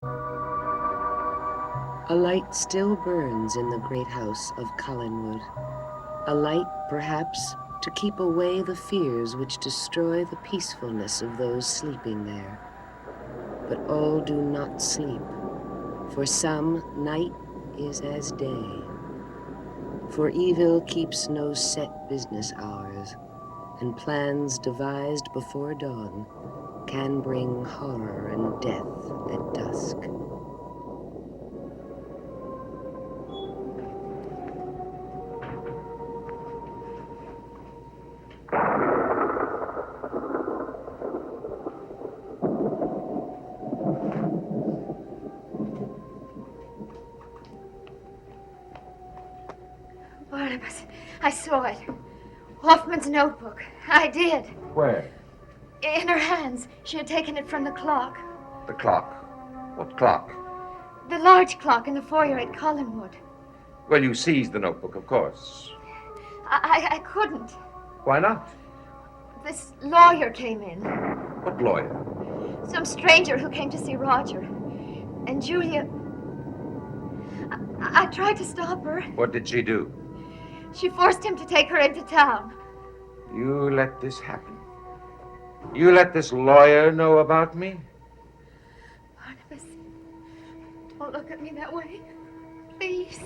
A light still burns in the great house of Collinwood. A light, perhaps, to keep away the fears which destroy the peacefulness of those sleeping there. But all do not sleep. For some, night is as day. For evil keeps no set business hours, and plans devised before dawn can bring horror and death at dusk. Barnabas, I saw it. Hoffman's notebook. I did. Where? In her hands. She had taken it from the clock. The clock. What clock? The large clock in the foyer at Collinwood. Well, you seized the notebook, of course. I couldn't. Why not? This lawyer came in. What lawyer? Some stranger who came to see Roger. And Julia... I tried to stop her. What did she do? She forced him to take her into town. You let this happen? You let this lawyer know about me? Barnabas, don't look at me that way. Please.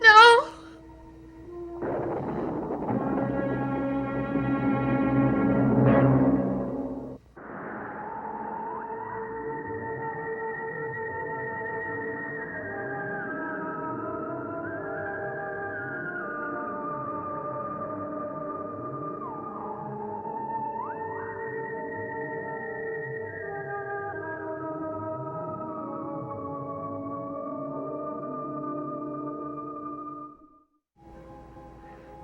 No!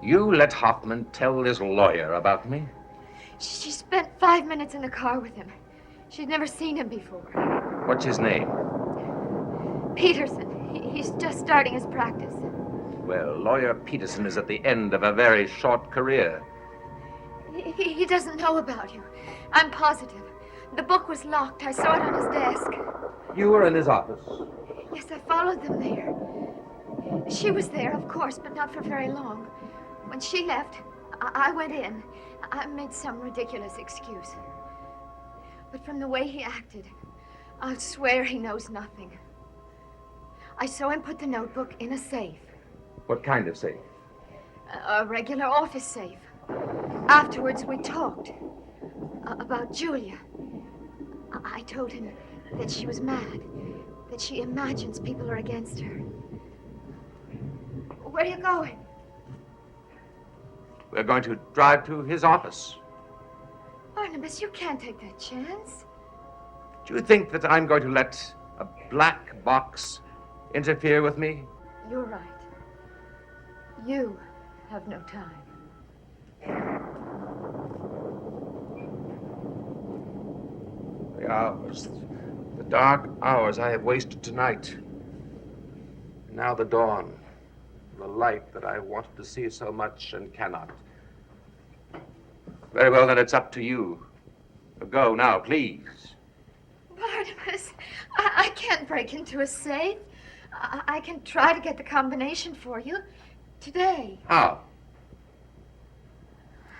You let Hoffman tell this lawyer about me? She spent 5 minutes in the car with him. She'd never seen him before. What's his name? Peterson. He's just starting his practice. Well, Lawyer Peterson is at the end of a very short career. He doesn't know about you. I'm positive. The book was locked. I saw it on his desk. You were in his office? Yes, I followed them there. She was there, of course, but not for very long. When she left, I went in. I made some ridiculous excuse. But from the way he acted, I'll swear he knows nothing. I saw him put the notebook in a safe. What kind of safe? A regular office safe. Afterwards, we talked about Julia. I told him that she was mad, that she imagines people are against her. Where are you going? We're going to drive to his office. Barnabas, you can't take that chance. Do you think that I'm going to let a black box interfere with me? You're right. You have no time. The hours, the dark hours I have wasted tonight. And now the dawn, the light that I wanted to see so much and cannot. Very well, then it's up to you. Go now, please. Barnabas, I can't break into a safe. I can try to get the combination for you today. How?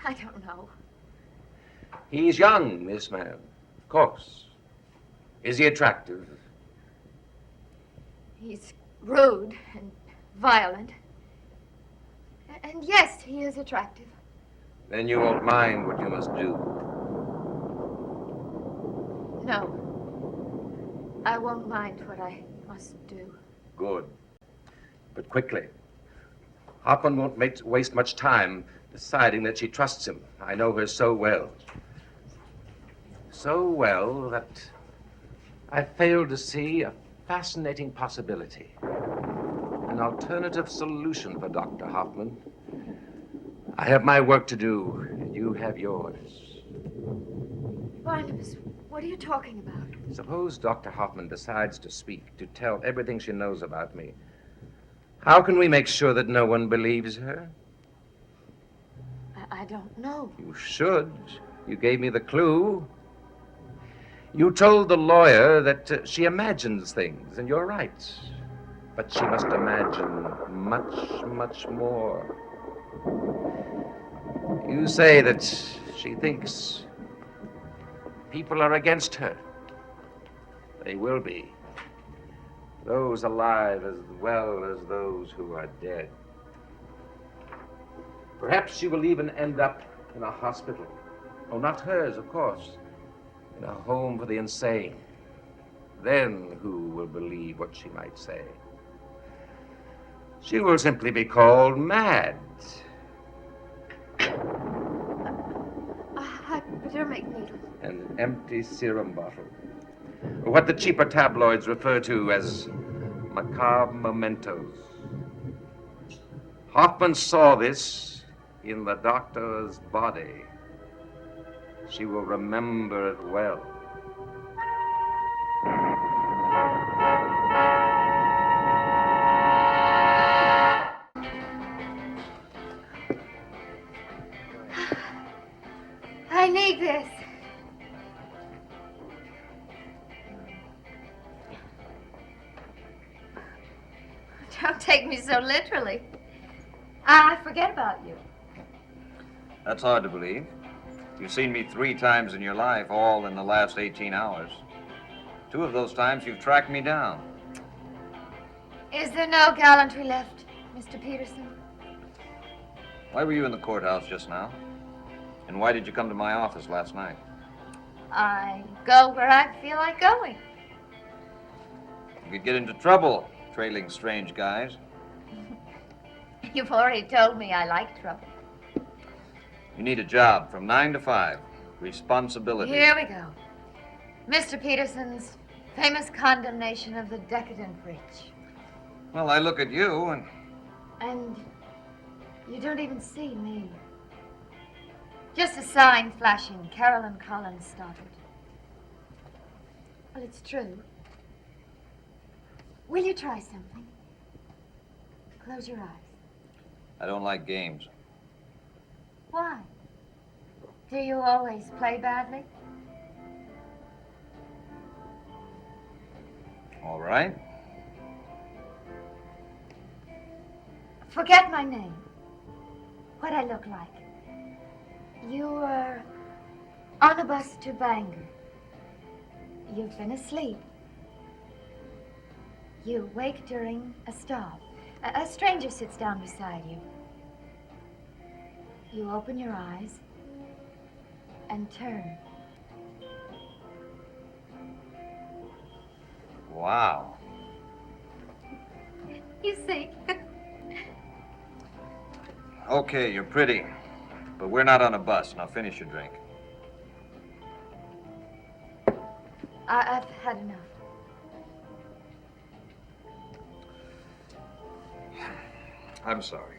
I don't know. He's young, this man. Of course. Is he attractive? He's rude and violent. And yes, he is attractive. Then you won't mind what you must do. No. I won't mind what I must do. Good. But quickly. Hoffman won't waste much time deciding that she trusts him. I know her so well. So well that I fail to see a fascinating possibility. An alternative solution for Dr. Hoffman. I have my work to do, and you have yours. Barnabas, what are you talking about? Suppose Dr. Hoffman decides to speak, to tell everything she knows about me. How can we make sure that no one believes her? I don't know. You should. You gave me the clue. You told the lawyer that she imagines things, and you're right. But she must imagine much, much more. You say that she thinks people are against her. They will be. Those alive as well as those who are dead. Perhaps she will even end up in a hospital. Oh, not hers, of course. In a home for the insane. Then who will believe what she might say? She will simply be called mad. A hypodermic needle. An empty serum bottle. What the cheaper tabloids refer to as macabre mementos. Hoffman saw this in the doctor's body. She will remember it well. I need this. Don't take me so literally. I forget about you. That's hard to believe. You've seen me 3 times in your life, all in the last 18 hours. 2 of those times you've tracked me down. Is there no gallantry left, Mr. Peterson? Why were you in the courthouse just now? And why did you come to my office last night? I go where I feel like going. You could get into trouble trailing strange guys. You've already told me I like trouble. You need a job from 9 to 5. Responsibility. Here we go. Mr. Peterson's famous condemnation of the decadent rich. Well, I look at you and... And you don't even see me. Just a sign flashing, Carolyn Collins Stoddard. Well, it's true. Will you try something? Close your eyes. I don't like games. Why? Do you always play badly? All right. Forget my name. What I look like. You were on a bus to Bangor. You've been asleep. You wake during a stop. A stranger sits down beside you. You open your eyes and turn. Wow. You see? Okay, you're pretty. But we're not on a bus. Now finish your drink. I've had enough. I'm sorry.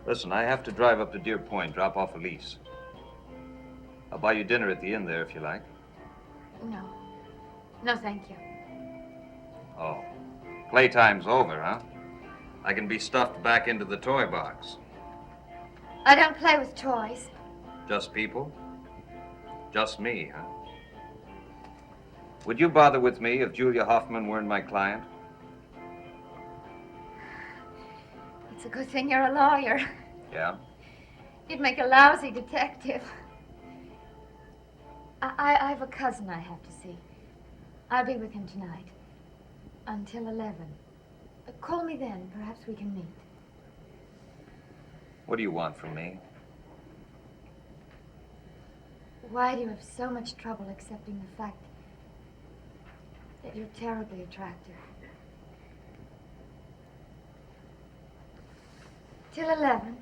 Listen, I have to drive up to Deer Point, drop off Elise. I'll buy you dinner at the inn there if you like. No. No, thank you. Oh. Playtime's over, huh? I can be stuffed back into the toy box. I don't play with toys. Just people? Just me, huh? Would you bother with me if Julia Hoffman weren't my client? It's a good thing you're a lawyer. Yeah? You'd make a lousy detective. I've a cousin I have to see. I'll be with him tonight. Until 11. Call me then. Perhaps we can meet. What do you want from me? Why do you have so much trouble accepting the fact that you're terribly attractive? Till 11.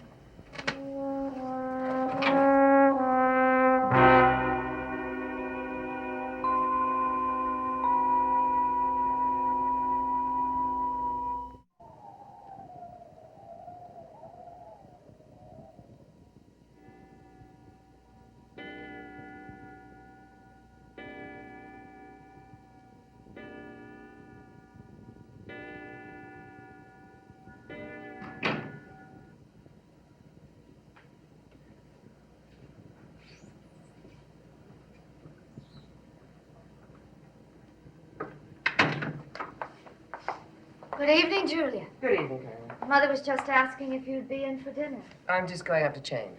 Good evening, Julia. Good evening, Colonel. Mother was just asking if you'd be in for dinner. I'm just going up to change.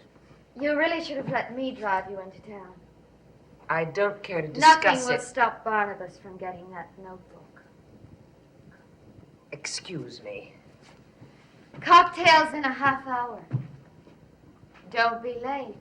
You really should have let me drive you into town. I don't care to discuss Nothing will it. stop Barnabas from getting that notebook. Excuse me. Cocktails in a half hour. Don't be late.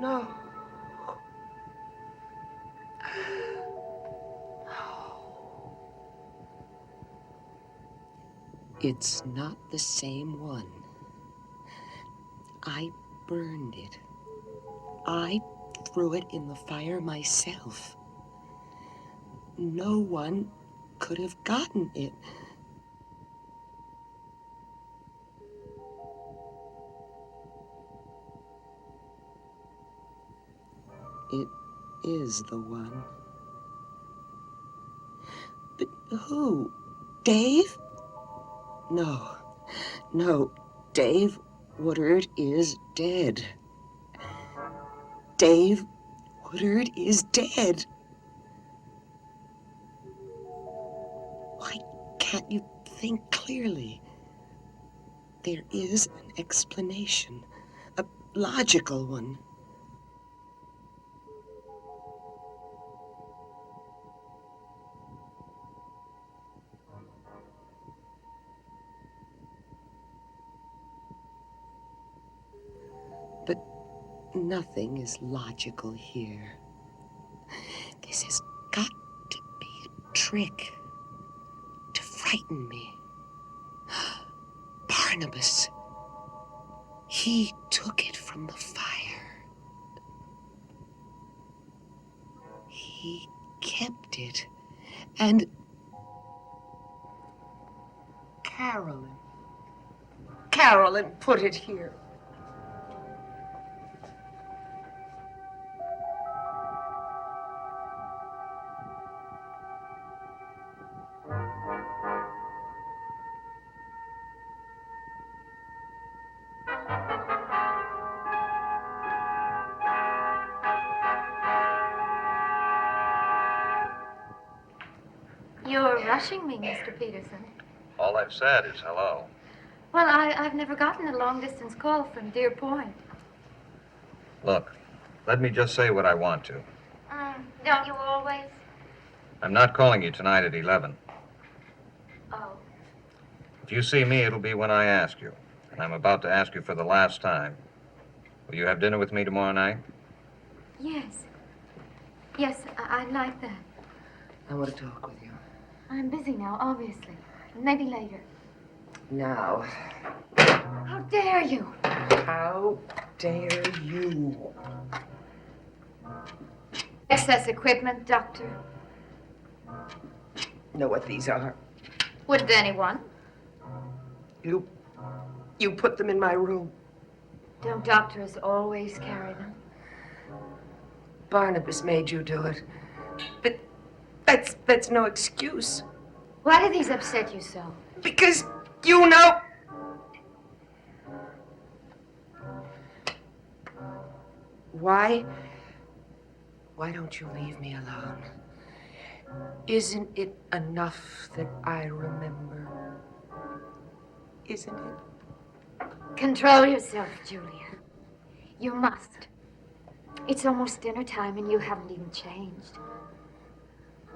No. It's not the same one. I burned it. I threw it in the fire myself. No one could have gotten it. It is the one. But who? Dave? No. No. Dave Woodard is dead. Dave Woodard is dead. Why can't you think clearly? There is an explanation, a logical one. But nothing is logical here. This has got to be a trick to frighten me. Barnabas. He took it from the fire. He kept it. And Carolyn put it here. You're rushing me, Mr. Peterson. All I've said is hello. Well, I've never gotten a long-distance call from Deer Point. Look, let me just say what I want to. Don't you always? I'm not calling you tonight at 11. Oh. If you see me, it'll be when I ask you. And I'm about to ask you for the last time. Will you have dinner with me tomorrow night? Yes. Yes, I'd like that. I want to talk with you. I'm busy now, obviously. Maybe later. Now. How dare you? How dare you? Excess equipment, Doctor. Know what these are? Wouldn't anyone? You put them in my room. Don't doctors always carry them? Barnabas made you do it. But that's no excuse. Why do these upset you so? Because you know. Why don't you leave me alone? Isn't it enough that I remember? Isn't it? Control yourself, Julia. You must. It's almost dinner time and you haven't even changed.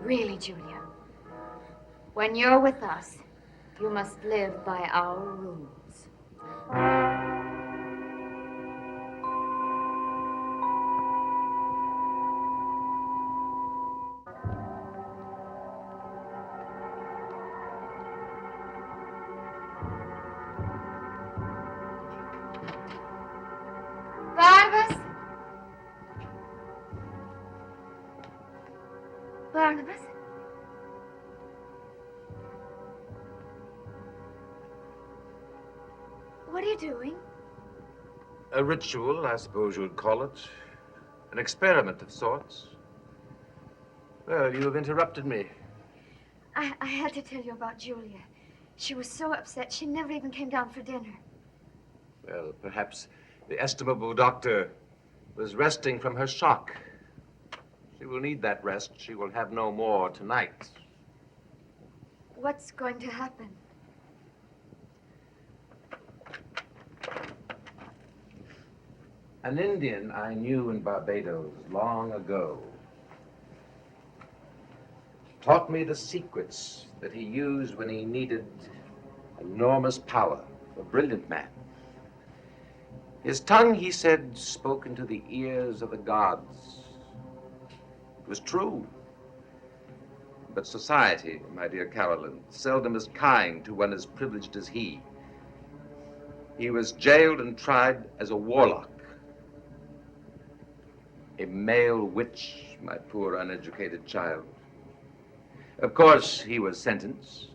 Really, Julia. When you're with us, You must live by our rules. Barnabas? Barnabas? What are you doing? A ritual, I suppose you'd call it. An experiment of sorts. Well, you have interrupted me. I had to tell you about Julia. She was so upset she never even came down for dinner. Well, perhaps the estimable doctor was resting from her shock. She will need that rest. She will have no more tonight. What's going to happen? An Indian I knew in Barbados long ago taught me the secrets that he used when he needed enormous power. A brilliant man. His tongue, he said, spoke into the ears of the gods. It was true. But society, my dear Carolyn, seldom is kind to one as privileged as he. He was jailed and tried as a warlock. A male witch, my poor uneducated child. Of course, he was sentenced.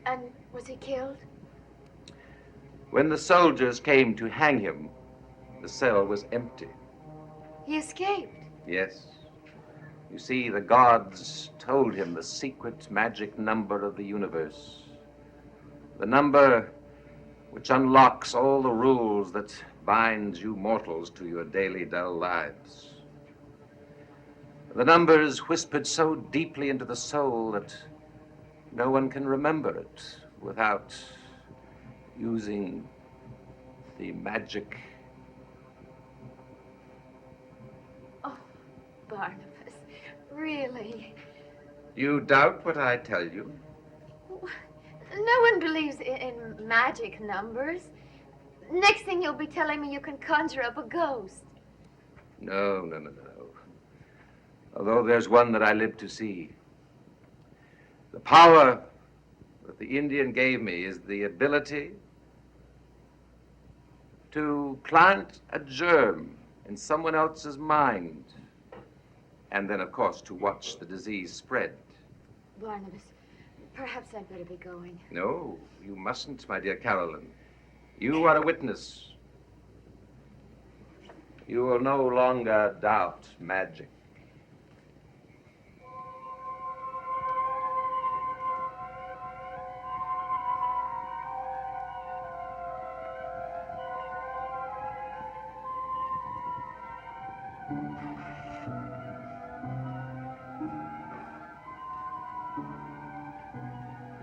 And was he killed? When the soldiers came to hang him, the cell was empty. He escaped. Yes. You see, the gods told him the secret magic number of the universe. The number which unlocks all the rules that binds you mortals to your daily dull lives. The number is whispered so deeply into the soul that no one can remember it without using the magic. Oh, Barnabas, really? You doubt what I tell you? No one believes in magic numbers. Next thing you'll be telling me you can conjure up a ghost. No. Although there's one that I live to see. The power that the Indian gave me is the ability to plant a germ in someone else's mind, and then, of course, to watch the disease spread. Barnabas, perhaps I'd better be going. No, you mustn't, my dear Carolyn. You are a witness. You will no longer doubt magic.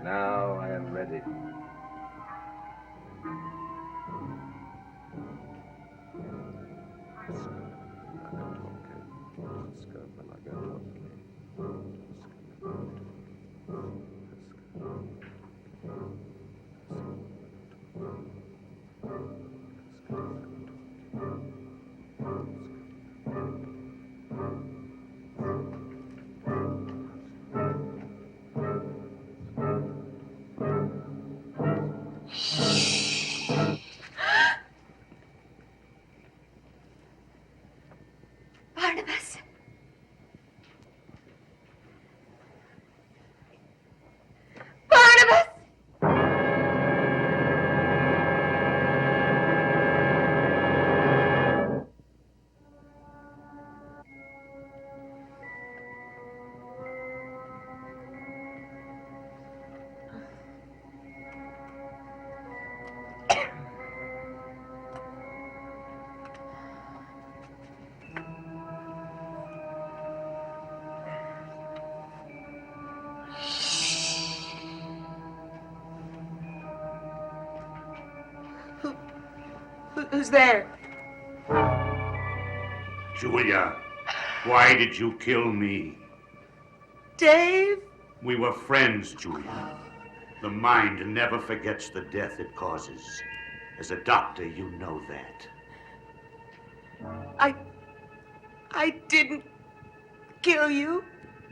Now I am ready. Barnabas! Barnabas! Who's there? Julia, why did you kill me? Dave? We were friends, Julia. The mind never forgets the death it causes. As a doctor, you know that. I didn't kill you.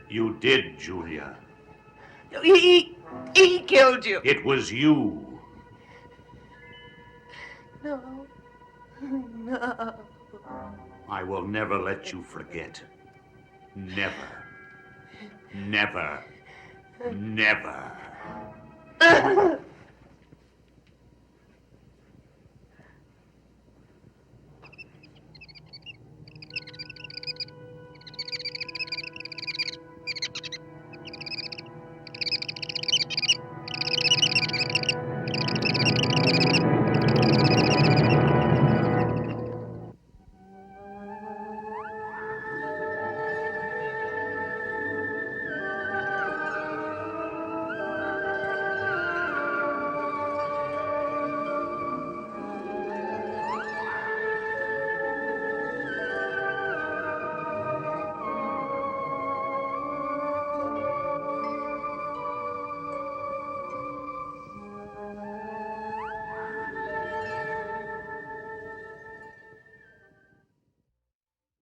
You did, Julia. He killed you. It was you. No. No. I will never let you forget. Never. Never. Never.